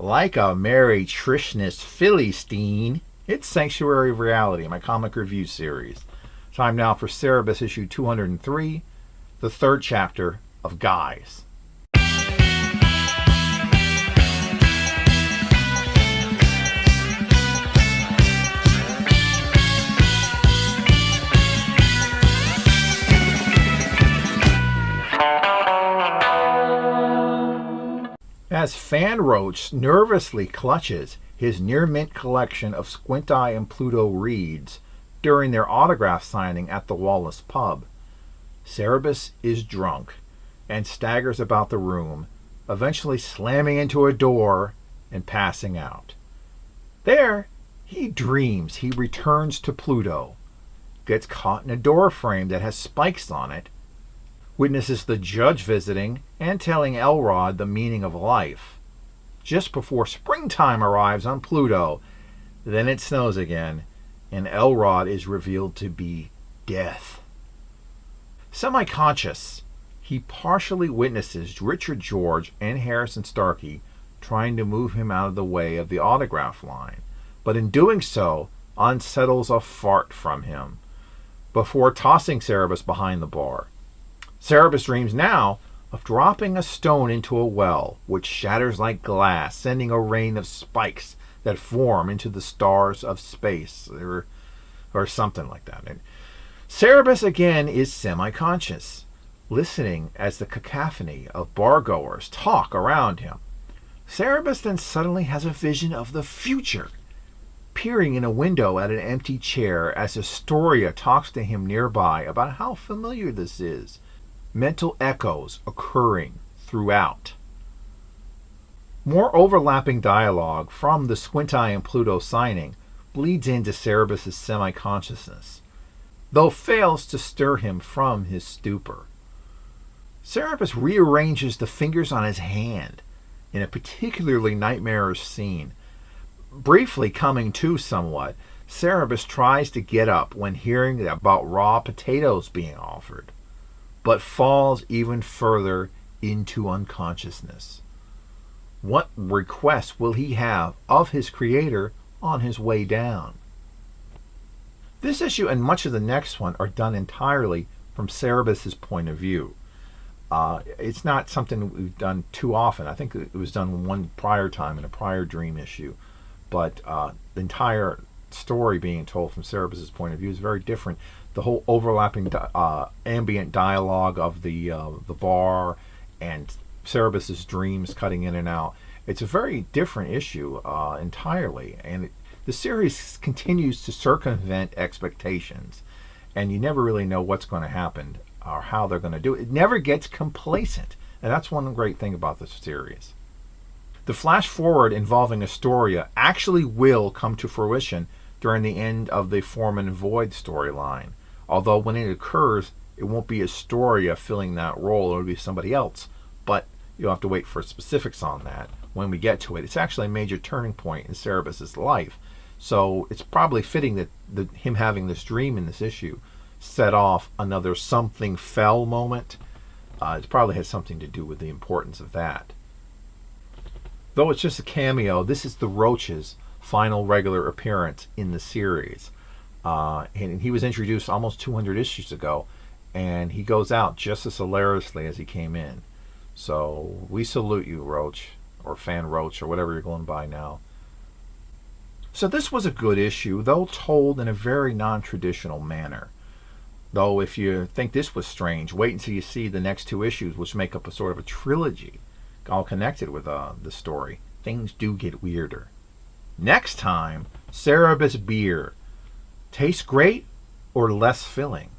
Like a Merry Trishness Philistine, it's Sanctuary of Reality, my comic review series. Time now for Cerebus issue 203, the third chapter of Guys. As Fan Roach nervously clutches his near-mint collection of Squint-Eye and Pluto reads during their autograph signing at the Wallace pub, Cerebus is drunk and staggers about the room, eventually slamming into a door and passing out. There, he dreams he returns to Pluto, gets caught in a door frame that has spikes on it, witnesses the judge visiting and telling Elrod the meaning of life. Just before springtime arrives on Pluto, then it snows again, and Elrod is revealed to be death. Semi-conscious, he partially witnesses Richard George and Harrison Starkey trying to move him out of the way of the autograph line, but in doing so, unsettles a fart from him, before tossing Cerebus behind the bar. Cerebus dreams now of dropping a stone into a well, which shatters like glass, sending a rain of spikes that form into the stars of space, or something like that. And Cerebus again is semi-conscious, listening as the cacophony of bargoers talk around him. Cerebus then suddenly has a vision of the future, peering in a window at an empty chair as Astoria talks to him nearby about how familiar this is. Mental echoes occurring throughout. More overlapping dialogue from the Squint-Eye and Pluto signing bleeds into Cerebus' semi-consciousness, though fails to stir him from his stupor. Cerebus rearranges the fingers on his hand in a particularly nightmarish scene. Briefly coming to somewhat, Cerebus tries to get up when hearing about raw potatoes being offered, but falls even further into unconsciousness. What request will he have of his creator on his way down? This issue and much of the next one are done entirely from Cerebus' point of view. It's not something we've done too often. I think it was done one prior time in a prior Dream issue, but the entire story being told from Cerebus' point of view is very different. The whole overlapping ambient dialogue of the bar and Cerebus' dreams cutting in and out. It's a very different issue entirely, and the series continues to circumvent expectations, and you never really know what's going to happen or how they're going to do it. It never gets complacent, and that's one great thing about this series. The flash forward involving Astoria actually will come to fruition during the end of the Foreman Void storyline. Although when it occurs, it won't be Astoria filling that role, it'll be somebody else. But you'll have to wait for specifics on that when we get to it. It's actually a major turning point in Cerebus' life. So it's probably fitting that him having this dream in this issue set off another something fell moment. It probably has something to do with the importance of that. Though it's just a cameo, this is the Roach's final regular appearance in the series. And he was introduced almost 200 issues ago, and he goes out just as hilariously as he came in. So we salute you, Roach, or Fan Roach, or whatever you're going by now. So this was a good issue, though told in a very non-traditional manner. Though if you think this was strange, wait until you see the next two issues, which make up a sort of a trilogy, all connected with the story. Things do get weirder. Next time, Cerebus beer. Tastes great or less filling?